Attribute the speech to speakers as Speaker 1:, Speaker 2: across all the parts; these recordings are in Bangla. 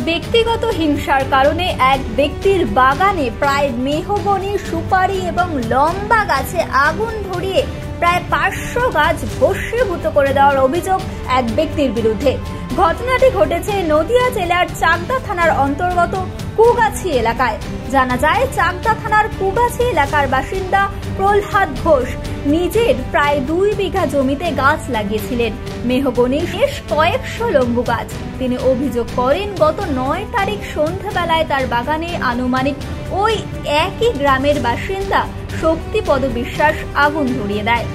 Speaker 1: ব্যক্তিগত হিংসার কারণে এক ব্যক্তির বাগানে প্রায় মেহগনি, সুপারি এবং লম্বা গাছে আগুন ধরিয়ে প্রায় 500 গাছ ভস্মীভূত করে দেওয়ার অভিযোগ এক ব্যক্তির বিরুদ্ধে। ঘটনাটি ঘটেছে নদিয়া জেলার চাকদা থানার অন্তর্গত কুগাছি এলাকায়। জানা যায়, চাকদা থানার কুগাছি এলাকার বাসিন্দা প্রহ্লাদ ঘোষ নিজের প্রায় 2 বিঘা জমিতে গাছ লাগিয়েছিলেন, মেহগনি বেশ কয়েকশো লম্বু গাছ। তিনি অভিযোগ করেন, গত 9 তারিখ সন্ধ্যাবেলায় তার বাগানে আনুমানিক ওই একই গ্রামের বাসিন্দা শক্তিপদ বিশ্বাস আগুন ধরিয়ে দেয়।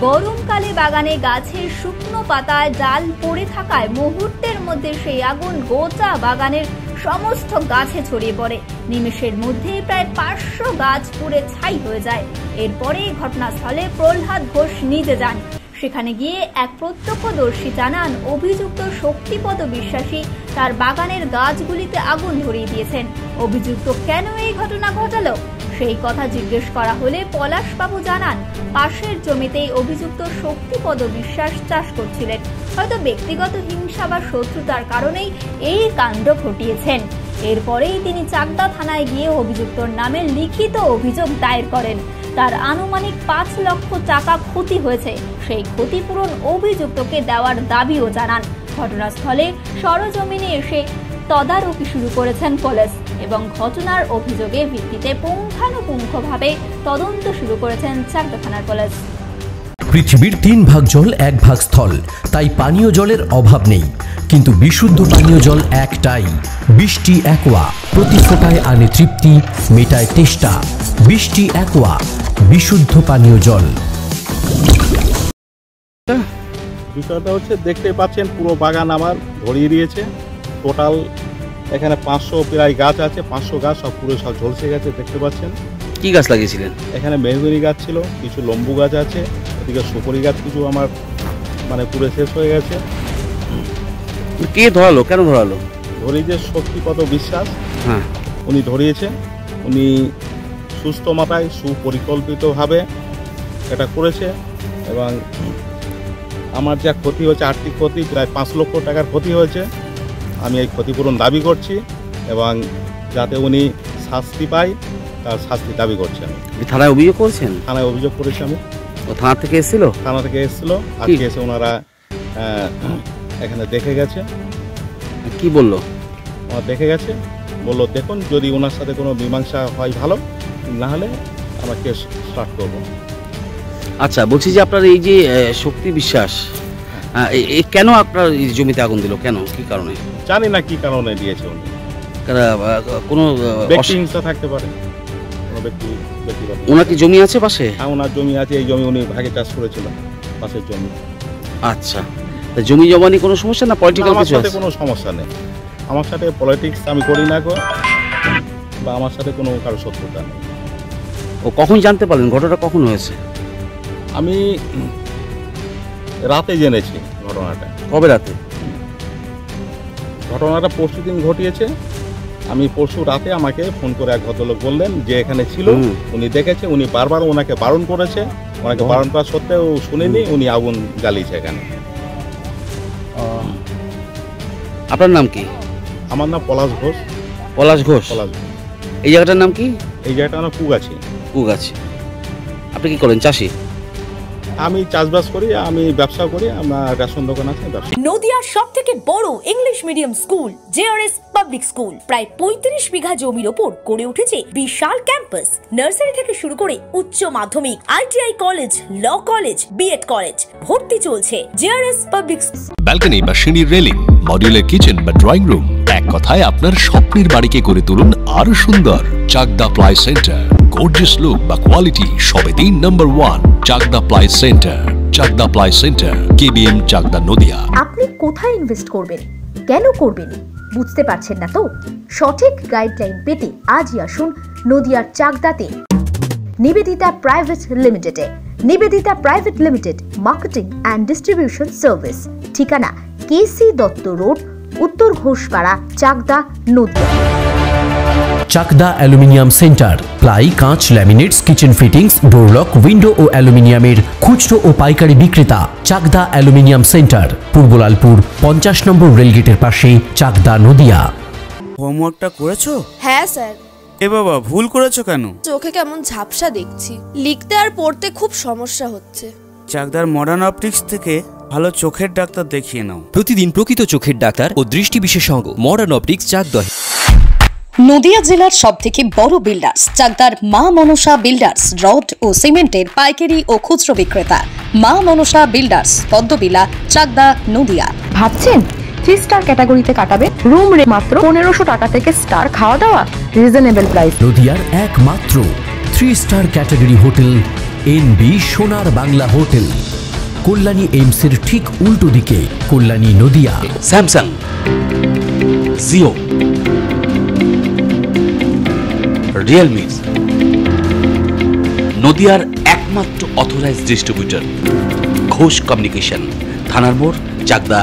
Speaker 1: গরমকালে বাগানে গাছের শুকনো পাতায় ডাল পড়ে থাকায় মুহূর্তের মধ্যে সেই আগুন গোটা বাগানের সমস্ত গাছে ছড়িয়ে পড়ে। নিমেষের মধ্যে প্রায় 500 গাছ পুড়ে ছাই হয়ে যায়। এরপরে ঘটনাস্থলে প্রহ্লাদ ঘোষ নিজে যান। সেখানে গিয়ে এক প্রত্যক্ষদর্শী জানান, অভিযুক্ত শক্তিপদ বিশ্বাসী তার বাগানের গাছগুলিতে আগুন ধরিয়ে দিয়েছেন। অভিযুক্ত কেন এই ঘটনা ঘটালো সেই কথা জিজ্ঞেস করা হলে পলাশবাবু জানান, পাশের জমিতেই অভিযুক্ত শক্তিপদ বিশ্বাস চাষ করছিলেন। হয়তো ব্যক্তিগত হিংসা বা শত্রুতার কারণেই এই কাণ্ড ঘটিয়েছেন। এরপরেই তিনি চাকদা থানায় গিয়ে অভিযুক্তর নামে লিখিত অভিযোগ দায়ের করেন। তার আনুমানিক 5 লক্ষ টাকা ক্ষতি হয়েছে, সেই ক্ষতিপূরণ অভিযুক্তকে দেওয়ার দাবিও জানান। ঘটনাস্থলে সরজমিনে এসে তদারকি শুরু করেছেন পুলিশ এবং ঘটনার অভিযোগের ভিত্তিতে পুঙ্খানুপুঙ্খভাবে তদন্ত শুরু করেছেন চাকদা থানার পুলিশ।
Speaker 2: পৃথিবীর 3 ভাগ জল 1 ভাগ স্থল, তাই পানীয় জলের অভাব নেই। কিন্তু বিশুদ্ধ পানীয় জল একটাই, বৃষ্টি অ্যাকোয়া। প্রতি ফোঁটায় আনে তৃপ্তি, মেটায় তেষ্টা। বৃষ্টি অ্যাকোয়া, বিশুদ্ধ পানীয় জল।
Speaker 3: বিষয়টা হচ্ছে, দেখতেই পাচ্ছেন পুরো বাগান আমার ধরিয়ে দিয়েছে। টোটাল এখানে 500 প্রায় গাছ আছে, 500 গাছ সব পুরো সব ঝলসে গেছে। দেখতে পাচ্ছেন।
Speaker 4: কি গাছ লাগিয়েছিলেন? এখানে
Speaker 3: মেহগনি গাছ ছিল, কিছু লম্বু গাছ আছে, এদিকে সুপারি গাছ কিছু আমার পুরো শেষ হয়ে গেছে।
Speaker 4: কে ধরালো, কেন ধরালো?
Speaker 3: ধরিয়ে শক্তিপদ বিশ্বাস,
Speaker 4: হ্যাঁ,
Speaker 3: উনি ধরিয়েছে। উনি সুস্থ মাথায় সুপরিকল্পিতভাবে এটা করেছে এবং আমার যা ক্ষতি হয়েছে, আর্থিক ক্ষতি প্রায় 5 লক্ষ টাকার ক্ষতি হয়েছে। আমি এই ক্ষতিপূরণ দাবি করছি এবং যাতে উনি শাস্তি পায় তার শাস্তি দাবি করছি। আমি
Speaker 4: থানায় অভিযোগ করছেন?
Speaker 3: থানায় অভিযোগ করেছি আমি।
Speaker 4: ও থানা থেকে এসেছিল?
Speaker 3: থানা থেকে এসেছিল, আজকে এসে ওনারা এখানে দেখে গেছে।
Speaker 4: কি বললো?
Speaker 3: ওরা দেখে গেছে, বললো দেখুন যদি ওনার সাথে কোনো মীমাংসা হয় ভালো, না হলে আমরা কেস স্টার্ট করবো।
Speaker 4: আচ্ছা, বলছি যে আপনার এই যে শক্তি বিশ্বাস কেন আপনার জমিতে আগুন দিল, কেন, কি কারণে?
Speaker 3: জানি না কি কারণে দিয়েছে উনি।
Speaker 4: কোনো
Speaker 3: ব্যক্তি হিংসা থাকতে পারে।
Speaker 4: ওনার কি জমি আছে পাশে?
Speaker 3: হ্যাঁ, ওনার জমি আছে। এই জমি উনি ভাগে চাষ করেছিল, পাশের জমি।
Speaker 4: আচ্ছা, জমি জমা নিয়ে কোনো সমস্যা না? পলিটিক্যাল
Speaker 3: আমার সাথে কোনো সমস্যা নেই। আমার সাথে পলিটিক্স আমি করি না গো, বা আমার সাথে কোনো কারো শত্রুতা নেই।
Speaker 4: ও কখন জানতে পারলেন? ঘটনাটা কখন হয়েছে?
Speaker 3: আমি রাতে জেনেছি ঘটনাটা।
Speaker 4: কবে রাতে?
Speaker 3: ঘটনাটা পরশু দিন ঘটিয়েছে। আমি পরশু রাতে আমাকে ফোন করে এক ভদ্রলোক বললেন যে এখানে ছিল, উনি দেখেছে। উনি বারবার ওনাকে বারণ করেছে, ওনাকে বারণ করা সত্ত্বেও শুনেনি, উনি আগুন জ্বালিয়েছে এখানে।
Speaker 4: আপনার নাম কি?
Speaker 3: আমার নাম পলাশ ঘোষ।
Speaker 4: পলাশ ঘোষ?
Speaker 3: পলাশ ঘোষ।
Speaker 4: এই জায়গাটার নাম কি?
Speaker 3: এই জায়গাটার নাম কুগাছি।
Speaker 4: কুগাছি। আপনি কি করেন? চাষি?
Speaker 3: আমি চাষবাস করি, আমি ব্যবসা করি, আমার রেশন দোকান আছে।
Speaker 5: নদিয়ার সবথেকে বড় English medium school JRS public school প্রায় 35 বিঘা জমির ওপর গড়ে উঠেছে বিশাল ক্যাম্পাস। নার্সারি থেকে শুরু করে উচ্চ মাধ্যমিক, ITI college, law college, BEd college, ভর্তি চলছে জেআরএস পাবলিক।
Speaker 6: ব্যালকনি বা সিঁড়ির রেলিং, মডিউলার কিচেন বা ড্রয়িং রুম, এক কথায় আপনার স্বপ্নের বাড়িকে করে তুলুন আরো সুন্দর। Chakdah ply centre, gorgeous look বা কোয়ালিটি সবে 3 number 1 Chakdah ply centre. Chakdah ply centre, KBM, Chakdah, Nadia.
Speaker 7: আপনি কোথায় ইনভেস্ট করবেন, কেন করবেন, বুঝতে পারছেন না তো? সঠিক গাইডলাইন পেতে আজই আসুন নদিয়ার চাকদাতে নিবেদিতা প্রাইভেট লিমিটেডে। Nivedita private limited, marketing and distribution service. ঠিকানা K C Dutta road, Uttar Ghoshpara, Chakda, Nadia.
Speaker 2: Chakda aluminium centre, ply, কাঁচ, laminates, kitchen fittings, doorlock, window ও অ্যালুমিনিয়ামের খুচরো ও পাইকারি বিক্রেতা। চাকদা অ্যালুমিনিয়াম সেন্টার, পূর্ব লালপুর 50 নম্বর রেলগেটের পাশে, চাকদা, নদিয়া।
Speaker 8: হোমওয়ার্কটা করেছো?
Speaker 9: হ্যাঁ স্যার।
Speaker 8: এ বাবা, ভুল করেছো কেন?
Speaker 9: চোখে কেমন ঝাপসা দেখছি, লিখতে আর পড়তে খুব সমস্যা হচ্ছে।
Speaker 8: চাকদার মডার্ন অপটিক্স থেকে ভালো চোখের ডাক্তার দেখিয়ে নাও।
Speaker 2: প্রতিদিন প্রকৃত চোখের ডাক্তার ও দৃষ্টি বিশেষজ্ঞ মডার্ন অপটিক্স চাকদহ।
Speaker 5: নদিয়া জেলার সবথেকে বড় বিল্ডার্স চাকদার মা মনসা বিল্ডার্স, রড ও সিমেন্টের পাইকারি ও খুচরো বিক্রেতা। মা মনসা বিল্ডার্স, পদ্মবিলা, চাকদা, নদিয়া।
Speaker 7: ভাবছেন 3 স্টার ক্যাটাগরিতে কাটাবে? রুম রে মাত্র 1500 টাকা থেকে স্টার, খাওয়া দাওয়া রিজনেবল প্রাইস।
Speaker 2: নদিয়ার একমাত্র 3 স্টার ক্যাটাগরি হোটেল এনবি সোনার বাংলা হোটেল, কল্যাণী এইমসের ঠিক উল্টো দিকে, কল্যাণী, নদিয়া।
Speaker 4: স্যামসাং, জিও, রিয়েলমি, নদিয়ার একমাত্র অথরাইজড ডিস্ট্রিবিউটর ঘোষ কমিউনিকেশন, থানার মোড়, চাকদা।